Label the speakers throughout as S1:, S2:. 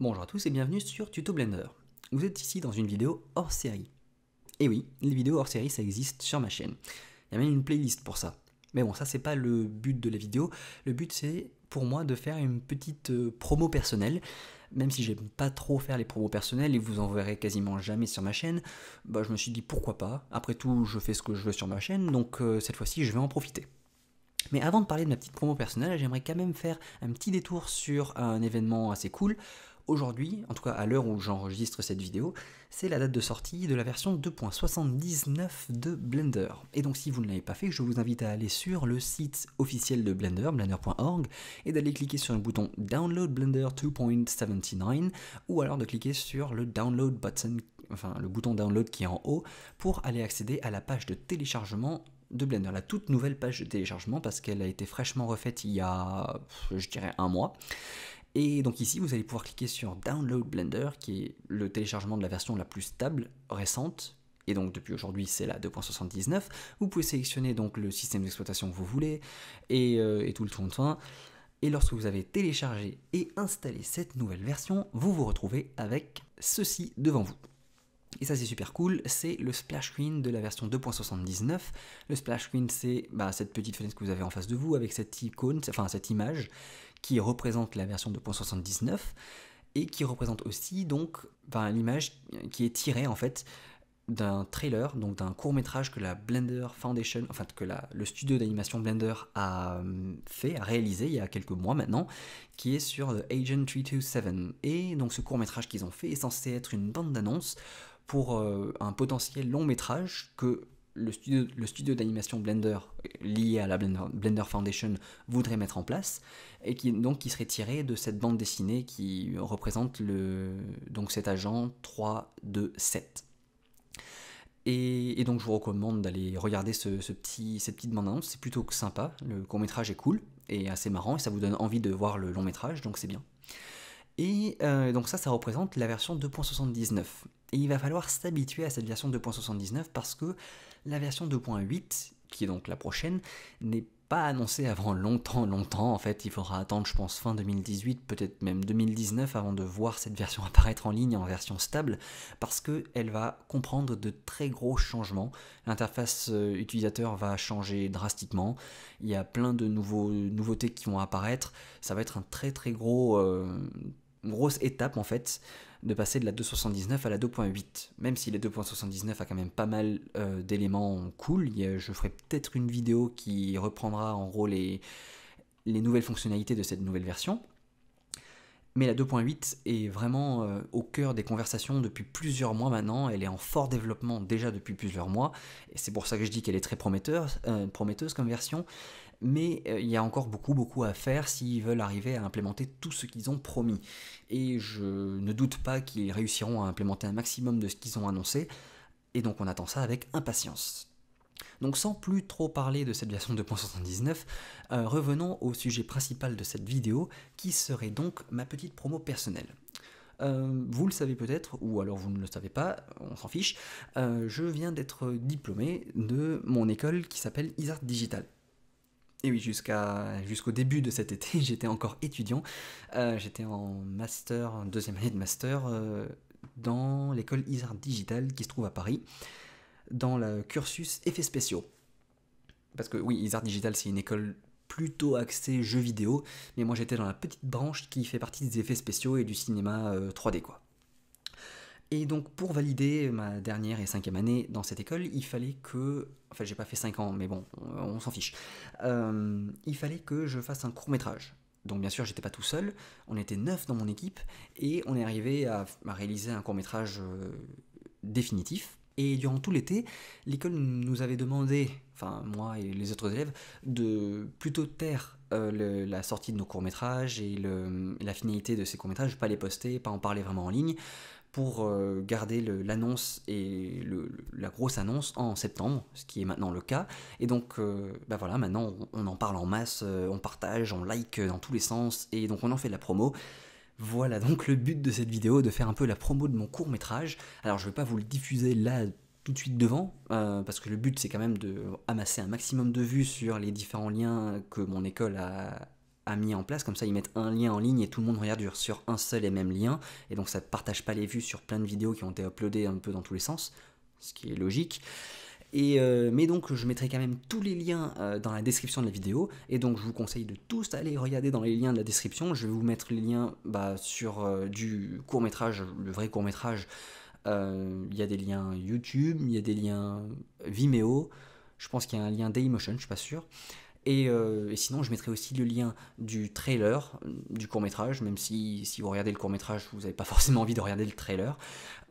S1: Bonjour à tous et bienvenue sur Tuto Blender. Vous êtes ici dans une vidéo hors série. Et oui, les vidéos hors série ça existe sur ma chaîne. Il y a même une playlist pour ça. Mais bon, ça c'est pas le but de la vidéo. Le but c'est pour moi de faire une petite promo personnelle. Même si j'aime pas trop faire les promos personnels et vous en verrez quasiment jamais sur ma chaîne, bah je me suis dit pourquoi pas. Après tout, je fais ce que je veux sur ma chaîne, donc cette fois-ci je vais en profiter. Mais avant de parler de ma petite promo personnelle, j'aimerais quand même faire un petit détour sur un événement assez cool. Aujourd'hui, en tout cas à l'heure où j'enregistre cette vidéo, c'est la date de sortie de la version 2.79 de Blender. Et donc si vous ne l'avez pas fait, je vous invite à aller sur le site officiel de Blender, blender.org, et d'aller cliquer sur le bouton Download Blender 2.79, ou alors de cliquer sur le Download button, enfin le bouton Download qui est en haut, pour aller accéder à la page de téléchargement de Blender, la toute nouvelle page de téléchargement, parce qu'elle a été fraîchement refaite il y a, je dirais, un mois. Et donc ici, vous allez pouvoir cliquer sur Download Blender, qui est le téléchargement de la version la plus stable, récente, et donc depuis aujourd'hui c'est la 2.79. Vous pouvez sélectionner donc le système d'exploitation que vous voulez, et tout le tourne-toin. Et lorsque vous avez téléchargé et installé cette nouvelle version, vous vous retrouvez avec ceci devant vous. Et ça c'est super cool, c'est le splash screen de la version 2.79. Le splash screen c'est cette petite fenêtre que vous avez en face de vous avec cette icône, enfin cette image qui représente la version 2.79 et qui représente aussi donc l'image qui est tirée en fait d'un trailer, donc d'un court métrage que la Blender Foundation, enfin que le studio d'animation Blender a réalisé il y a quelques mois maintenant, qui est sur The Agent 327. Et donc ce court métrage qu'ils ont fait est censé être une bande d'annonce pour un potentiel long métrage que le studio d'animation Blender lié à la Blender Foundation voudrait mettre en place, et qui serait tiré de cette bande dessinée qui représente donc cet agent 327. Et donc je vous recommande d'aller regarder cette petite bande-annonce, c'est plutôt sympa, le court-métrage est cool et assez marrant, et ça vous donne envie de voir le long-métrage, donc c'est bien. Et donc ça représente la version 2.79. Et il va falloir s'habituer à cette version 2.79 parce que la version 2.8, qui est donc la prochaine, n'est pas annoncée avant longtemps. En fait, il faudra attendre, je pense, fin 2018, peut-être même 2019, avant de voir cette version apparaître en ligne en version stable, parce qu'elle va comprendre de très gros changements. L'interface utilisateur va changer drastiquement. Il y a plein de nouveautés qui vont apparaître. Ça va être un très grosse étape en fait de passer de la 2.79 à la 2.8, même si la 2.79 a quand même pas mal d'éléments cool. Je ferai peut-être une vidéo qui reprendra en gros les nouvelles fonctionnalités de cette nouvelle version, mais la 2.8 est vraiment au cœur des conversations depuis plusieurs mois maintenant. Elle est en fort développement déjà depuis plusieurs mois, et c'est pour ça que je dis qu'elle est très prometteuse comme version. Mais il y a encore beaucoup à faire s'ils veulent arriver à implémenter tout ce qu'ils ont promis. Et je ne doute pas qu'ils réussiront à implémenter un maximum de ce qu'ils ont annoncé, et donc on attend ça avec impatience. Donc sans plus trop parler de cette version 2.79, revenons au sujet principal de cette vidéo, qui serait donc ma petite promo personnelle. Vous le savez peut-être, ou alors vous ne le savez pas, on s'en fiche, je viens d'être diplômé de mon école qui s'appelle Isart Digital. Et oui, jusqu'au début de cet été, j'étais encore étudiant. J'étais en master, deuxième année de master, dans l'école Isart Digital qui se trouve à Paris, dans le cursus effets spéciaux. Parce que oui, Isart Digital, c'est une école plutôt axée jeux vidéo, mais moi j'étais dans la petite branche qui fait partie des effets spéciaux et du cinéma 3D, quoi. Et donc pour valider ma dernière et cinquième année dans cette école, il fallait que... Enfin j'ai pas fait 5 ans, mais bon, on s'en fiche. Il fallait que je fasse un court-métrage. Donc bien sûr j'étais pas tout seul, on était 9 dans mon équipe, et on est arrivé à réaliser un court-métrage définitif. Et durant tout l'été, l'école nous avait demandé, enfin moi et les autres élèves, de plutôt taire la sortie de nos courts-métrages et la finalité de ces courts-métrages, pas les poster, pas en parler vraiment en ligne, pour garder l'annonce et la grosse annonce en septembre, ce qui est maintenant le cas. Et donc voilà, maintenant on en parle en masse, on partage, on like dans tous les sens, et donc on en fait de la promo. Voilà donc le but de cette vidéo, de faire un peu la promo de mon court métrage. Alors je ne vais pas vous le diffuser là tout de suite devant, parce que le but c'est quand même de amasser un maximum de vues sur les différents liens que mon école a mis en place, comme ça ils mettent un lien en ligne et tout le monde regarde sur un seul et même lien, et donc ça ne partage pas les vues sur plein de vidéos qui ont été uploadées un peu dans tous les sens, ce qui est logique. Mais donc je mettrai quand même tous les liens dans la description de la vidéo, et donc je vous conseille de tous aller regarder dans les liens de la description. Je vais vous mettre les liens sur du court-métrage, le vrai court-métrage. Il y a des liens YouTube, il y a des liens Vimeo, je pense qu'il y a un lien Dailymotion, je suis pas sûr. Et sinon, je mettrai aussi le lien du trailer du court-métrage, même si vous regardez le court-métrage, vous n'avez pas forcément envie de regarder le trailer.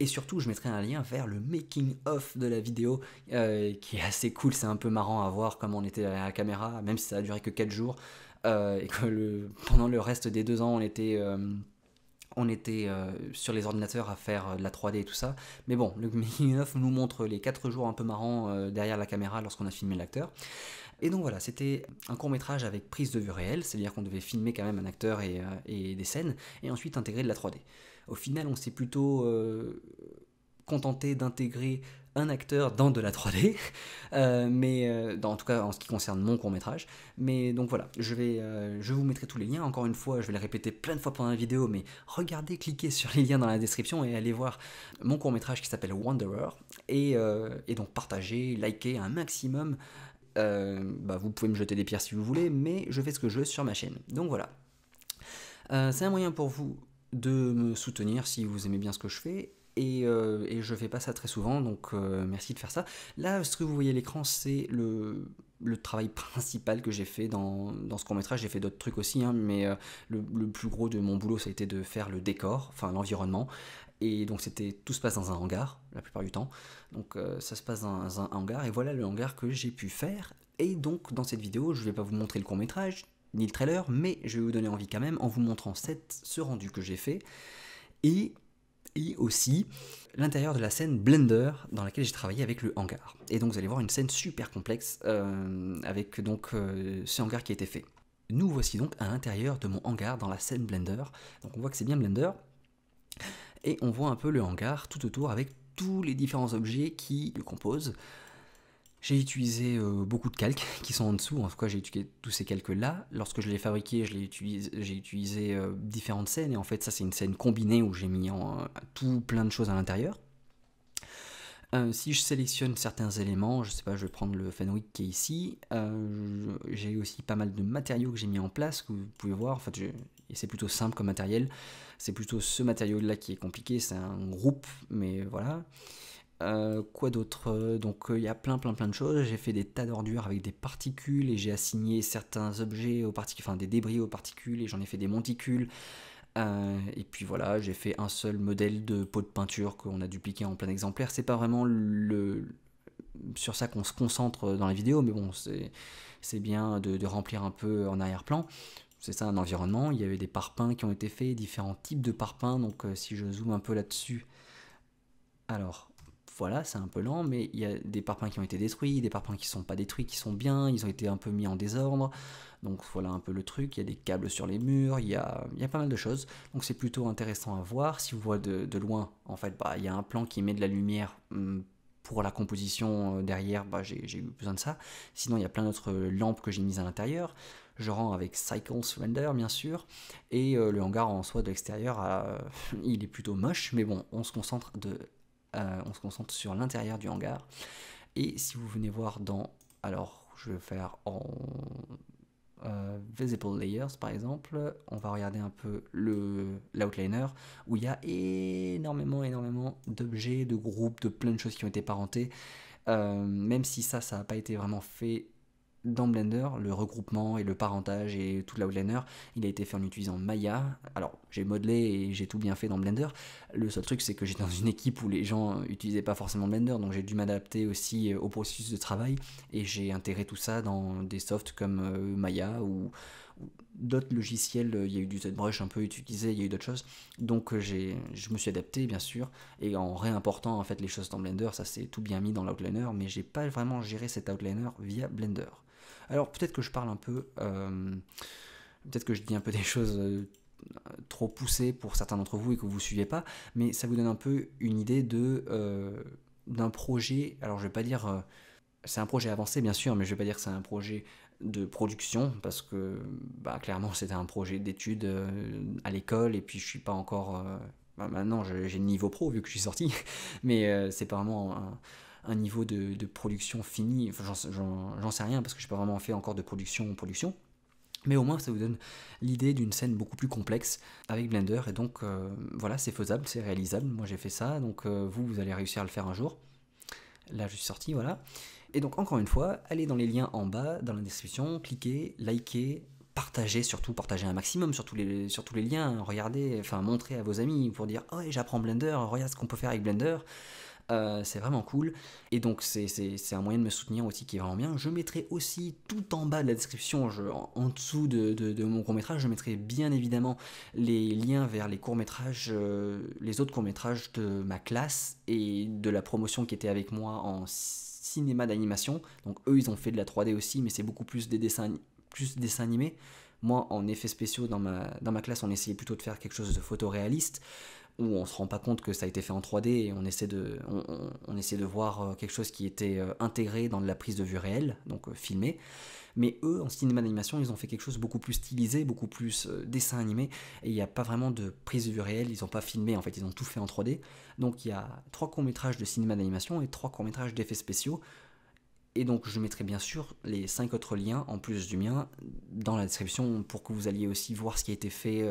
S1: Et surtout, je mettrai un lien vers le making-of de la vidéo, qui est assez cool. C'est un peu marrant à voir comment on était derrière la caméra, même si ça a duré que 4 jours. Et que pendant le reste des 2 ans, on était sur les ordinateurs à faire de la 3D et tout ça. Mais bon, le making-of nous montre les 4 jours un peu marrants derrière la caméra lorsqu'on a filmé l'acteur. Et donc voilà, c'était un court-métrage avec prise de vue réelle, c'est-à-dire qu'on devait filmer quand même un acteur et des scènes, et ensuite intégrer de la 3D. Au final, on s'est plutôt contenté d'intégrer un acteur dans de la 3D, en tout cas en ce qui concerne mon court-métrage. Mais donc voilà, je vous mettrai tous les liens. Encore une fois, je vais le répéter plein de fois pendant la vidéo, mais regardez, cliquez sur les liens dans la description et allez voir mon court-métrage qui s'appelle Wanderer. Et donc partagez, likez un maximum. Vous pouvez me jeter des pierres si vous voulez, mais je fais ce que je veux sur ma chaîne. Donc voilà. C'est un moyen pour vous de me soutenir si vous aimez bien ce que je fais. Et je fais pas ça très souvent, donc merci de faire ça. Là, ce que vous voyez à l'écran, c'est le travail principal que j'ai fait dans ce court-métrage. J'ai fait d'autres trucs aussi, hein, mais le plus gros de mon boulot, ça a été de faire le décor, enfin l'environnement. Et donc tout se passe dans un hangar, la plupart du temps. Donc ça se passe dans un hangar, et voilà le hangar que j'ai pu faire. Et donc dans cette vidéo, je vais pas vous montrer le court-métrage, ni le trailer, mais je vais vous donner envie quand même en vous montrant ce rendu que j'ai fait. Et aussi l'intérieur de la scène Blender dans laquelle j'ai travaillé avec le hangar. Et donc vous allez voir une scène super complexe avec donc ce hangar qui a été fait. Nous voici donc à l'intérieur de mon hangar dans la scène Blender. Donc on voit que c'est bien Blender. Et on voit un peu le hangar tout autour avec tous les différents objets qui le composent. J'ai utilisé beaucoup de calques qui sont en dessous, en tout cas j'ai utilisé tous ces calques là. Lorsque je l'ai fabriqué, j'ai utilisé différentes scènes, et en fait ça c'est une scène combinée où j'ai mis tout plein de choses à l'intérieur. Si je sélectionne certains éléments, je sais pas, je vais prendre le Fenwick qui est ici, j'ai aussi pas mal de matériaux que j'ai mis en place, que vous pouvez voir, en fait et c'est plutôt simple comme matériel, c'est plutôt ce matériau là qui est compliqué, c'est un groupe, mais voilà. Quoi d'autre? Donc il y a plein de choses. J'ai fait des tas d'ordures avec des particules et j'ai assigné certains objets aux particules, enfin des débris aux particules, et j'en ai fait des monticules. Et puis voilà, j'ai fait un seul modèle de pot de peinture qu'on a dupliqué en plein exemplaire. C'est pas vraiment sur ça qu'on se concentre dans la vidéo, mais bon, c'est bien de remplir un peu en arrière-plan. C'est ça un environnement. Il y avait des parpaings qui ont été faits, différents types de parpaings. Donc si je zoome un peu là-dessus, alors voilà, c'est un peu lent, mais il y a des parpaings qui ont été détruits, des parpaings qui ne sont pas détruits, qui sont bien, ils ont été un peu mis en désordre. Donc voilà un peu le truc, il y a des câbles sur les murs, il y a pas mal de choses. Donc c'est plutôt intéressant à voir. Si vous voyez de loin, en fait, il y a un plan qui met de la lumière pour la composition derrière, j'ai eu besoin de ça. Sinon, il y a plein d'autres lampes que j'ai mises à l'intérieur. Je rends avec Cycles Render, bien sûr. Et le hangar en soi de l'extérieur, il est plutôt moche, mais bon, on se concentre sur l'intérieur du hangar. Et si vous venez voir alors je vais faire en Visible Layers par exemple, on va regarder un peu l'outliner où il y a énormément d'objets, de groupes, de plein de choses qui ont été parentés. Même si ça n'a pas été vraiment fait dans Blender, le regroupement et le parentage et tout l'outliner, il a été fait en utilisant Maya. Alors j'ai modelé et j'ai tout bien fait dans Blender. Le seul truc c'est que j'étais dans une équipe où les gens n'utilisaient pas forcément Blender, donc j'ai dû m'adapter aussi au processus de travail, et j'ai intégré tout ça dans des softs comme Maya ou d'autres logiciels. Il y a eu du ZBrush un peu utilisé, il y a eu d'autres choses, donc je me suis adapté bien sûr, et en réimportant en fait les choses dans Blender, ça s'est tout bien mis dans l'outliner, mais j'ai pas vraiment géré cet outliner via Blender. Alors peut-être que je parle un peu, peut-être que je dis un peu des choses trop poussées pour certains d'entre vous et que vous ne suivez pas, mais ça vous donne un peu une idée d'un projet. Alors je vais pas dire, c'est un projet avancé bien sûr, mais je vais pas dire que c'est un projet de production parce que bah, clairement c'était un projet d'études à l'école et puis je suis pas encore maintenant j'ai le niveau pro vu que je suis sorti mais c'est pas vraiment un niveau de production fini. Enfin, j'en sais rien parce que je n'ai pas vraiment fait encore de production. Mais au moins ça vous donne l'idée d'une scène beaucoup plus complexe avec Blender et donc voilà, c'est faisable, c'est réalisable. Moi j'ai fait ça, donc vous allez réussir à le faire un jour. Là je suis sorti, voilà. Et donc encore une fois, allez dans les liens en bas, dans la description, cliquez, likez, partagez, surtout partagez un maximum sur tous les liens, regardez, enfin montrez à vos amis pour dire oh j'apprends Blender, regarde ce qu'on peut faire avec Blender. C'est vraiment cool et donc c'est un moyen de me soutenir aussi qui est vraiment bien. Je mettrai aussi tout en bas de la description, en dessous de mon court-métrage, je mettrai bien évidemment les liens vers les courts-métrages, les autres courts-métrages de ma classe et de la promotion qui était avec moi en cinéma d'animation. Donc eux ils ont fait de la 3D aussi mais c'est beaucoup plus des dessins animés. Moi en effets spéciaux dans ma classe on essayait plutôt de faire quelque chose de photoréaliste où on se rend pas compte que ça a été fait en 3D et on essaie de voir quelque chose qui était intégré dans de la prise de vue réelle, donc filmé. Mais eux, en cinéma d'animation, ils ont fait quelque chose de beaucoup plus stylisé, beaucoup plus dessin animé, et il n'y a pas vraiment de prise de vue réelle, ils n'ont pas filmé, en fait, ils ont tout fait en 3D. Donc il y a 3 courts-métrages de cinéma d'animation et 3 courts-métrages d'effets spéciaux. Et donc je mettrai bien sûr les 5 autres liens, en plus du mien, dans la description pour que vous alliez aussi voir ce qui a été fait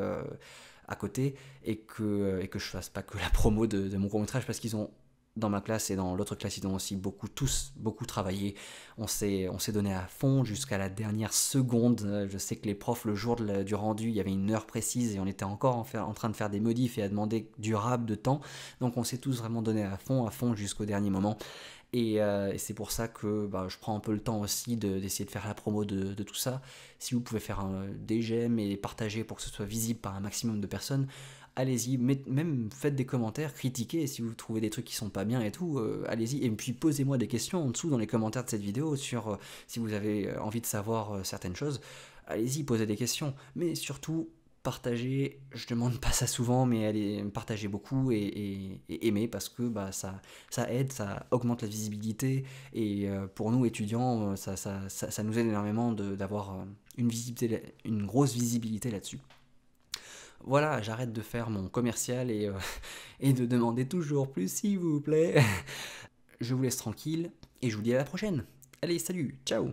S1: à côté et que je fasse pas que la promo de mon court-métrage parce qu'ils ont, dans ma classe et dans l'autre classe, ils ont aussi tous beaucoup travaillé. On s'est donné à fond jusqu'à la dernière seconde. Je sais que les profs, le jour du rendu, il y avait une heure précise et on était encore en train de faire des modifs et à demander durable de temps. Donc on s'est tous vraiment donné à fond jusqu'au dernier moment. Et c'est pour ça que je prends un peu le temps aussi d'essayer de faire la promo de tout ça. Si vous pouvez faire des j'aime et partager pour que ce soit visible par un maximum de personnes, allez-y, même faites des commentaires, critiquez si vous trouvez des trucs qui sont pas bien et tout, allez-y. Et puis posez-moi des questions en dessous dans les commentaires de cette vidéo sur si vous avez envie de savoir certaines choses. Allez-y, posez des questions. Mais surtout, partagez, je demande pas ça souvent, mais allez partager beaucoup et aimer parce que ça aide, ça augmente la visibilité et pour nous étudiants, ça nous aide énormément d'avoir une grosse visibilité là-dessus. Voilà, j'arrête de faire mon commercial et de demander toujours plus s'il vous plaît. Je vous laisse tranquille et je vous dis à la prochaine. Allez, salut, ciao!